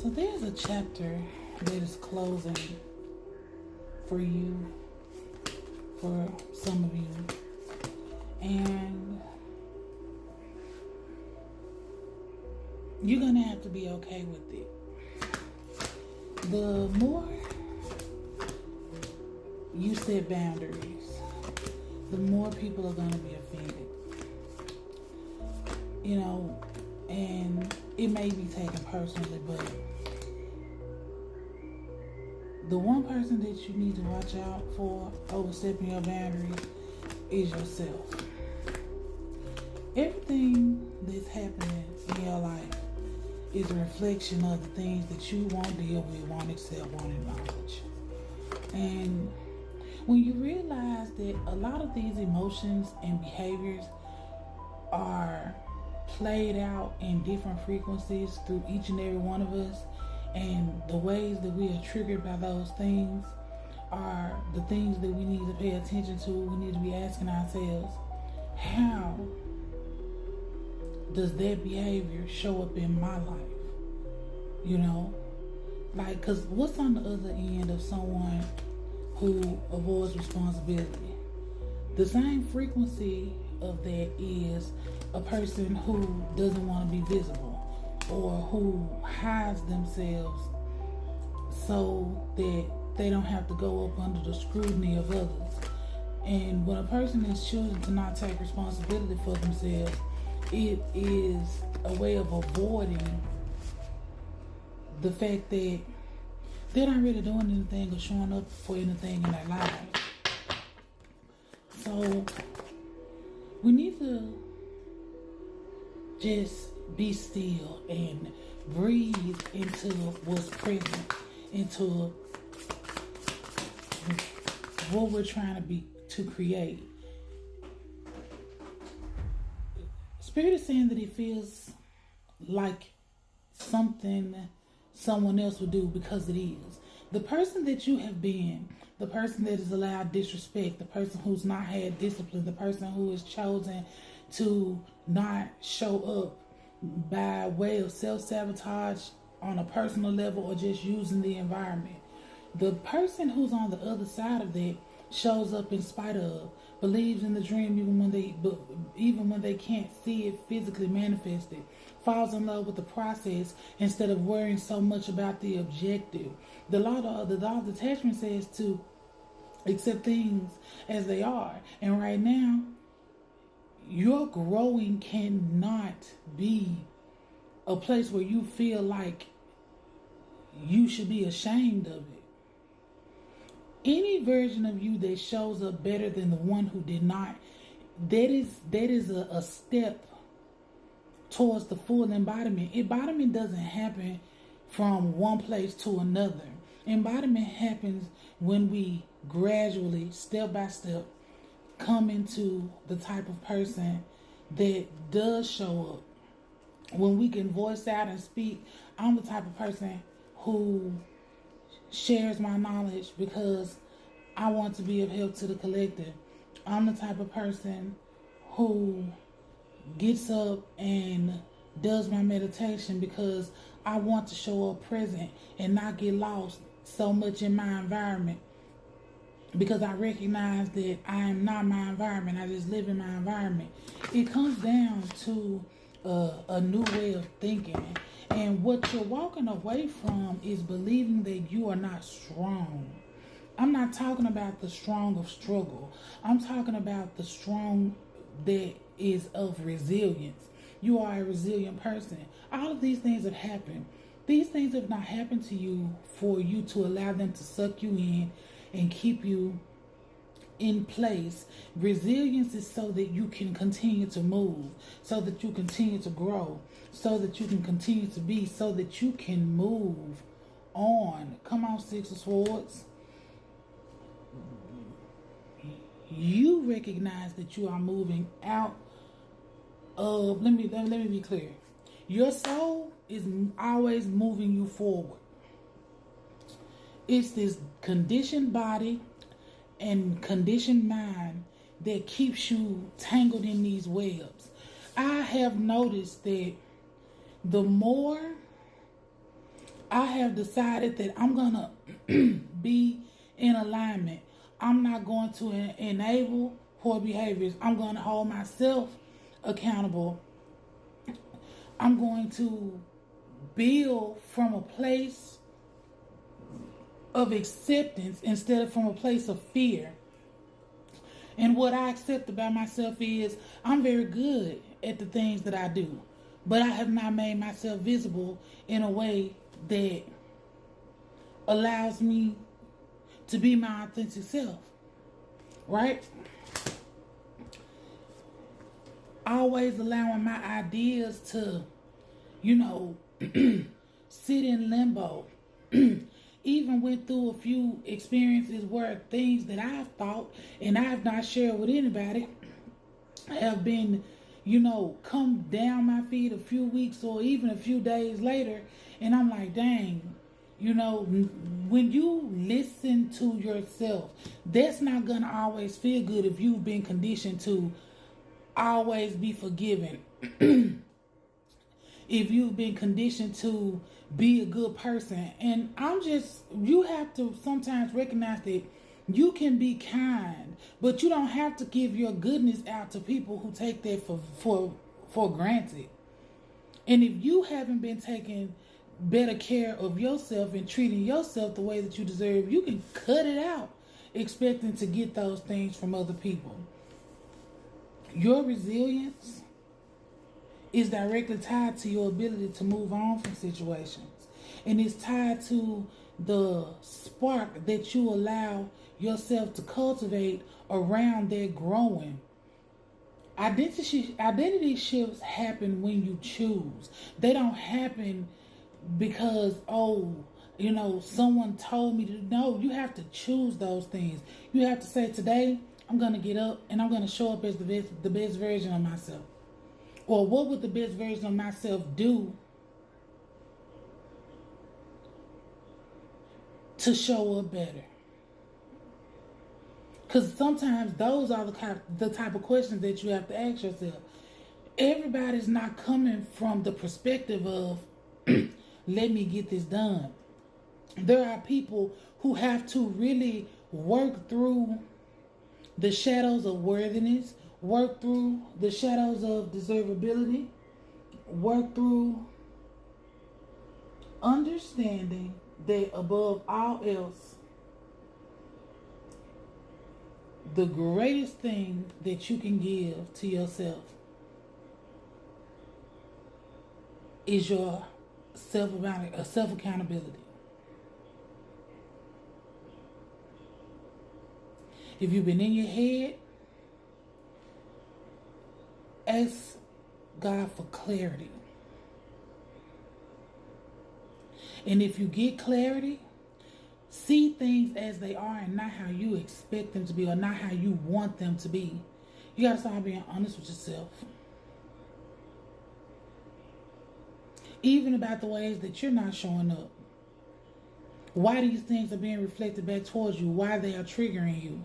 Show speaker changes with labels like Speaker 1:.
Speaker 1: So there's a chapter that is closing for you, for some of you, and you're gonna have to be okay with it. The more you set boundaries, the more people are gonna be offended. And it may be taken personally, but the one person that you need to watch out for overstepping your boundaries is yourself. Everything that's happening in your life is a reflection of the things that you won't deal with, won't accept, won't acknowledge. And when you realize that a lot of these emotions and behaviors are played out in different frequencies through each and every one of us, and the ways that we are triggered by those things are the things that we need to pay attention to. We need to be asking ourselves, how does that behavior show up in my life? Because what's on the other end of someone who avoids responsibility? The same frequency of that is a person who doesn't want to be visible, or who hides themselves so that they don't have to go up under the scrutiny of others. And when a person is choosing to not take responsibility for themselves, it is a way of avoiding the fact that they're not really doing anything or showing up for anything in their lives. So we need to just be still and breathe into what's present, into what we're trying to create. Spirit is saying that it feels like something someone else would do, because it is. The person that you have been, the person that has allowed disrespect, the person who's not had discipline, the person who has chosen to not show up by way of self-sabotage on a personal level, or just using the environment. The person who's on the other side of that shows up in spite of, believes in the dream even when they can't see it physically manifested, falls in love with the process instead of worrying so much about the objective. The law of detachment says to accept things as they are. And right now, your growing cannot be a place where you feel like you should be ashamed of it. Any version of you that shows up better than the one who did not, that is a step towards the full embodiment. Embodiment doesn't happen from one place to another. Embodiment happens when we gradually, step by step, come into the type of person that does show up. When we can voice out and speak, I'm the type of person who shares my knowledge because I want to be of help to the collective. I'm the type of person who gets up and does my meditation because I want to show up present and not get lost so much in my environment, because I recognize that I am not my environment. I just live in my environment. It comes down to a new way of thinking. And what you're walking away from is believing that you are not strong. I'm not talking about the strong of struggle. I'm talking about the strong that is of resilience. You are a resilient person. All of these things have happened. These things have not happened to you for you to allow them to suck you in and keep you in place. Resilience is so that you can continue to move, so that you continue to grow, so that you can continue to be, so that you can move on. Come on, Six of Swords. You recognize that you are moving out of, let me be clear. Your soul is always moving you forward. It's this conditioned body and conditioned mind that keeps you tangled in these webs. I have noticed that the more I have decided that I'm gonna be in alignment. I'm not going to enable poor behaviors. I'm going to hold myself accountable. I'm going to build from a place of acceptance instead of from a place of fear. And what I accept about myself is I'm very good at the things that I do, but I have not made myself visible in a way that allows me to be my authentic self, right? Always allowing my ideas to, sit in limbo. Even went through a few experiences where things that I've thought and I've not shared with anybody have been, come down my feet a few weeks or even a few days later. And I'm like, dang, when you listen to yourself, that's not going to always feel good if you've been conditioned to always be forgiven. If you've been conditioned to be a good person. And you have to sometimes recognize that you can be kind, but you don't have to give your goodness out to people who take that for granted. And if you haven't been taking better care of yourself and treating yourself the way that you deserve, you can cut it out expecting to get those things from other people. Your resilience is directly tied to your ability to move on from situations. And it's tied to the spark that you allow yourself to cultivate around their growing. Identity shifts happen when you choose. They don't happen because, someone told me to. No, you have to choose those things. You have to say, today, I'm going to get up and I'm going to show up as the best version of myself. Or what would the best version of myself do to show up better? Because sometimes those are the type of questions that you have to ask yourself. Everybody's not coming from the perspective of, let me get this done. There are people who have to really work through the shadows of worthiness, work through the shadows of deservability, work through understanding that above all else, the greatest thing that you can give to yourself is your self-accountability. If you've been in your head, ask God for clarity. And if you get clarity, see things as they are and not how you expect them to be or not how you want them to be. You got to start being honest with yourself. Even about the ways that you're not showing up. Why these things are being reflected back towards you. Why they are triggering you.